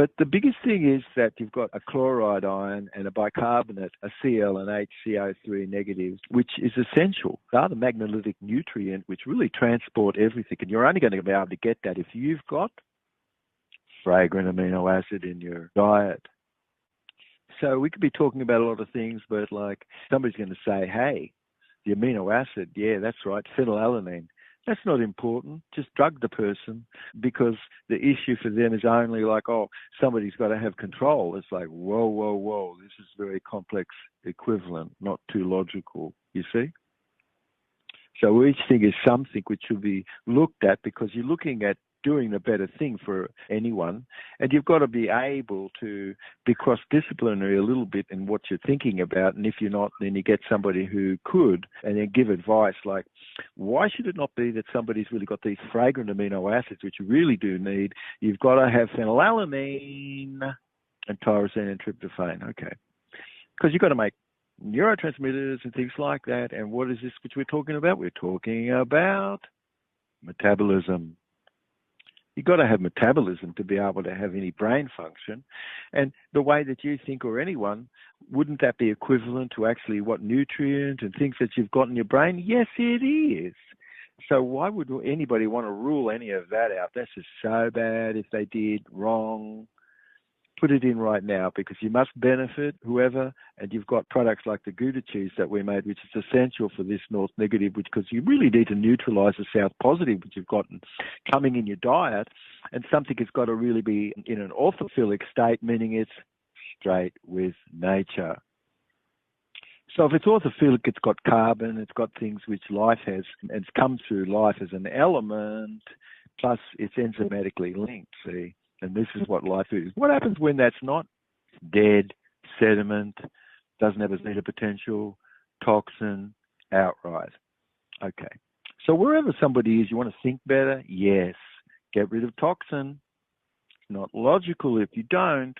But the biggest thing is that you've got a chloride ion and a bicarbonate, a Cl and HCO3 negative, which is essential. They are the magnetic nutrient which really transport everything. And you're only going to be able to get that if you've got fragrant amino acid in your diet. So we could be talking about a lot of things, but like somebody's going to say, hey, the amino acid, yeah, that's right, phenylalanine. That's not important. Just drug the person, because the issue for them is only like, oh, somebody's got to have control. It's like, whoa. This is very complex equivalent, not too logical, you see? So each thing is something which should be looked at, because you're looking at doing the better thing for anyone, and you've got to be able to be cross-disciplinary a little bit in what you're thinking about. And if you're not, then you get somebody who could, and then give advice like, why should it not be that somebody's really got these fragrant amino acids, which you really do need? You've got to have phenylalanine and tyrosine and tryptophan, okay? Because you've got to make neurotransmitters and things like that. And what is this which we're talking about? We're talking about metabolism. You've got to have metabolism to be able to have any brain function. And the way that you think, or anyone, wouldn't that be equivalent to actually what nutrient and things that you've got in your brain? Yes, it is. So why would anybody want to rule any of that out? That's just so bad if they did wrong. Put it in right now, because you must benefit whoever, and you've got products like the Gouda cheese that we made, which is essential for this north negative, because you really need to neutralize the south positive, which you've got coming in your diet, and something has got to really be in an orthophilic state, meaning it's straight with nature. So if it's orthophilic, it's got carbon, it's got things which life has, and it's come through life as an element, plus it's enzymatically linked, see? And this is what life is. What happens when that's not? Dead, sediment, doesn't have a zeta potential, toxin, outright. Okay. So wherever somebody is, you want to think better? Yes. Get rid of toxin. It's not logical if you don't.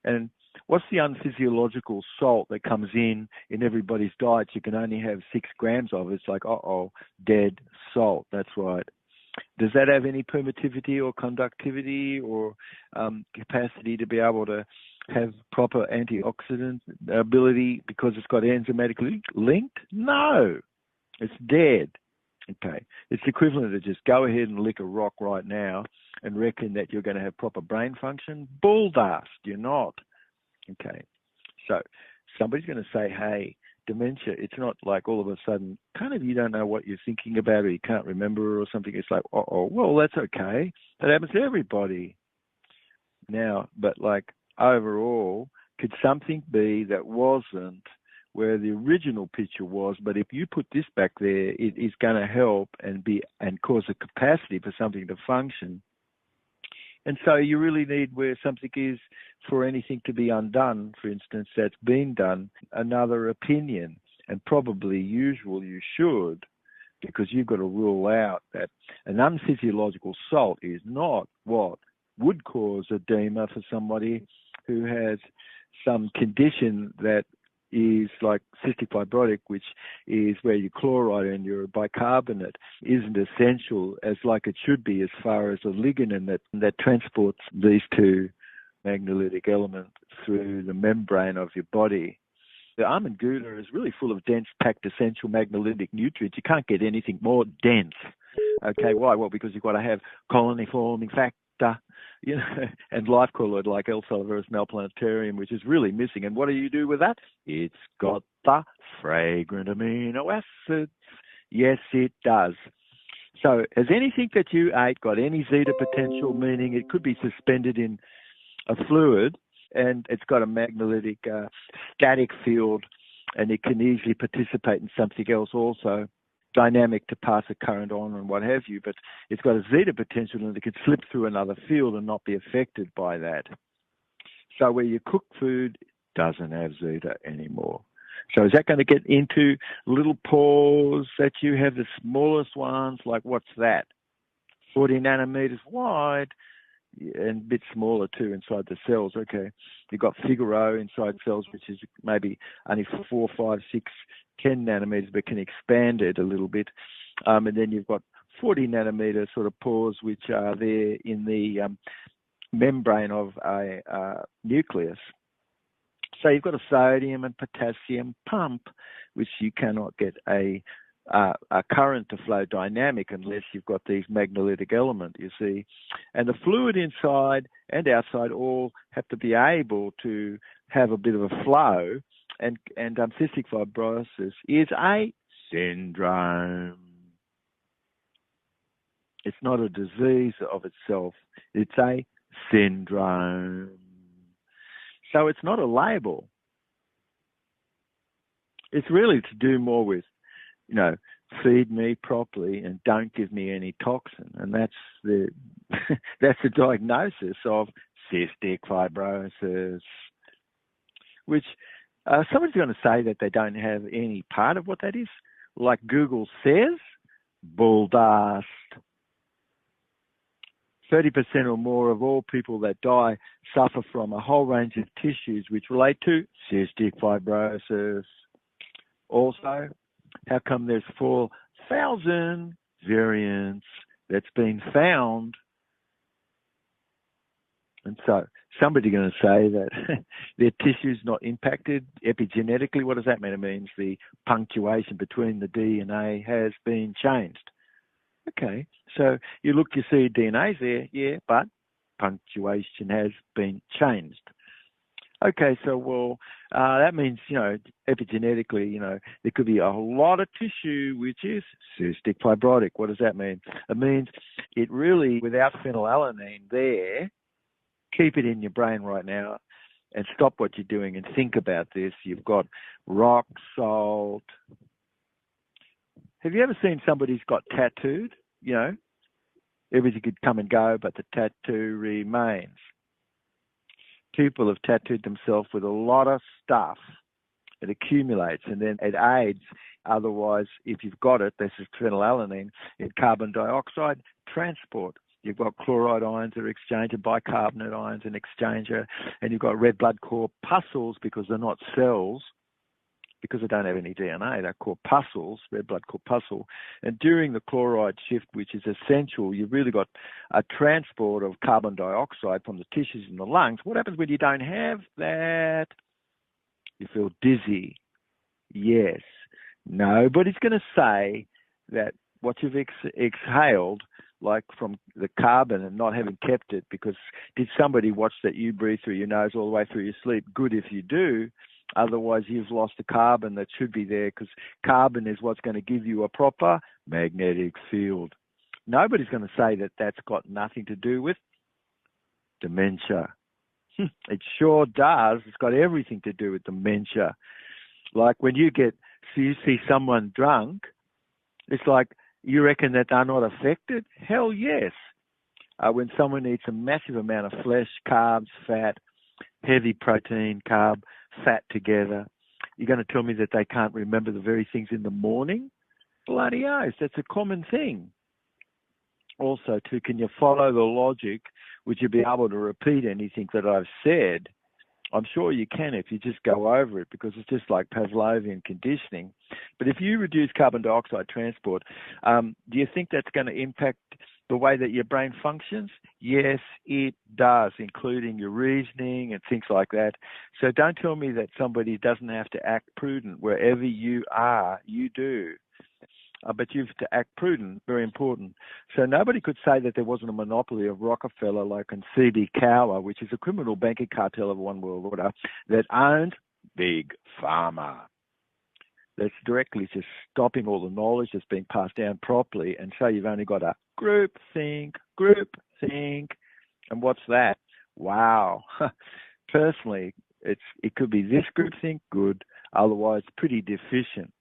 And what's the unphysiological salt that comes in everybody's diet? You can only have 6 grams of it. It's like, dead salt. That's right. Does that have any permittivity or conductivity or capacity to be able to have proper antioxidant ability because it's got enzymatically linked? No, it's dead. Okay, it's equivalent to just go ahead and lick a rock right now and reckon that you're going to have proper brain function. Bull dust, you're not. Okay, so somebody's going to say, hey, dementia, it's not like all of a sudden kind of you don't know what you're thinking about or you can't remember or something. It's like, well, that's okay. That happens to everybody. Now, but like overall, could something be that wasn't where the original picture was, but if you put this back there, it is going to help and cause a capacity for something to function. And so you really need, where something is, for anything to be undone, for instance, that's been done, another opinion. And probably usual you should, because you've got to rule out that an unphysiological salt is not what would cause edema for somebody who has some condition that is like cystic fibrosis, which is where your chloride and your bicarbonate isn't essential as like it should be as far as a ligand that transports these two magnetic elements through the membrane of your body. The almond Gouda is really full of dense, packed, essential magnetic nutrients. You can't get anything more dense. Okay, why? Well, because you've got to have colony-forming factor, and life colloid like L-Salivarius malplanetarium, which is really missing. And what do you do with that? It's got the fragrant amino acids. Yes, it does. So has anything that you ate got any zeta potential, meaning it could be suspended in a fluid and it's got a magnetic static field and it can easily participate in something else also, dynamic to pass a current on and what have you, but it's got a zeta potential and it can slip through another field and not be affected by that. So where you cook food, it doesn't have zeta anymore. So is that going to get into little pores that you have, the smallest ones, like what's that? 40 nanometers wide and a bit smaller too inside the cells. Okay, you've got Figaro inside cells, which is maybe only 4, 5, 6, 10 nanometers, but can expand it a little bit. And then you've got 40 nanometer sort of pores, which are there in the membrane of a nucleus. So you've got a sodium and potassium pump, which you cannot get a current to flow dynamic unless you've got these magnetic element, you see. And the fluid inside and outside all have to be able to have a bit of a flow. And cystic fibrosis is a syndrome. It's not a disease of itself. It's a syndrome. So it's not a label. It's really to do more with, feed me properly and don't give me any toxin. And that's the that's the diagnosis of cystic fibrosis, which somebody's going to say that they don't have any part of what that is. Like Google says, bull dust. 30% or more of all people that die suffer from a whole range of tissues which relate to cystic fibrosis. Also, how come there's 4,000 variants that's been found? And so somebody's going to say that their tissue's not impacted epigenetically. What does that mean? It means the punctuation between the DNA has been changed. Okay, so you see DNA's there, yeah, but punctuation has been changed. Okay, so that means, epigenetically, there could be a lot of tissue which is cystic fibrotic. What does that mean? It means it really, without phenylalanine there, keep it in your brain right now and stop what you're doing and think about this. You've got rock salt. Have you ever seen somebody who's got tattooed? Everything could come and go, but the tattoo remains. People have tattooed themselves with a lot of stuff. It accumulates and then it aids. Otherwise, if you've got it, this is phenylalanine, in carbon dioxide transport. You've got chloride ions that are exchanged, bicarbonate ions and exchanger, and you've got red blood corpuscles because they're not cells, because they don't have any DNA. They're corpuscles, red blood corpuscle. And during the chloride shift, which is essential, you've really got a transport of carbon dioxide from the tissues in the lungs. What happens when you don't have that? You feel dizzy. Yes. Nobody's going to say that what you've exhaled, like from the carbon and not having kept it, because did somebody watch that you breathe through your nose all the way through your sleep? Good if you do. Otherwise, you've lost the carbon that should be there, because carbon is what's going to give you a proper magnetic field. Nobody's going to say that that's got nothing to do with dementia. It sure does. It's got everything to do with dementia. Like when you see someone drunk, it's like, you reckon that they're not affected? Hell yes. When someone eats a massive amount of flesh, carbs, fat, heavy protein, carb, fat together, you're going to tell me that they can't remember the very things in the morning? Bloody oath, that's a common thing. Also, too, can you follow the logic? Would you be able to repeat anything that I've said? I'm sure you can if you just go over it, because it's just like Pavlovian conditioning. But if you reduce carbon dioxide transport, do you think that's going to impact the way that your brain functions? Yes, it does, including your reasoning and things like that. So don't tell me that somebody doesn't have to act prudent. Wherever you are, you do. But you have to act prudent, very important. So nobody could say that there wasn't a monopoly of Rockefeller, like in C.B. Cower, which is a criminal banking cartel of one world order, that owned Big Pharma. That's directly just stopping all the knowledge that's being passed down properly. And so you've only got a group think. And what's that? Wow. Personally, it could be this group think, good. Otherwise, pretty deficient.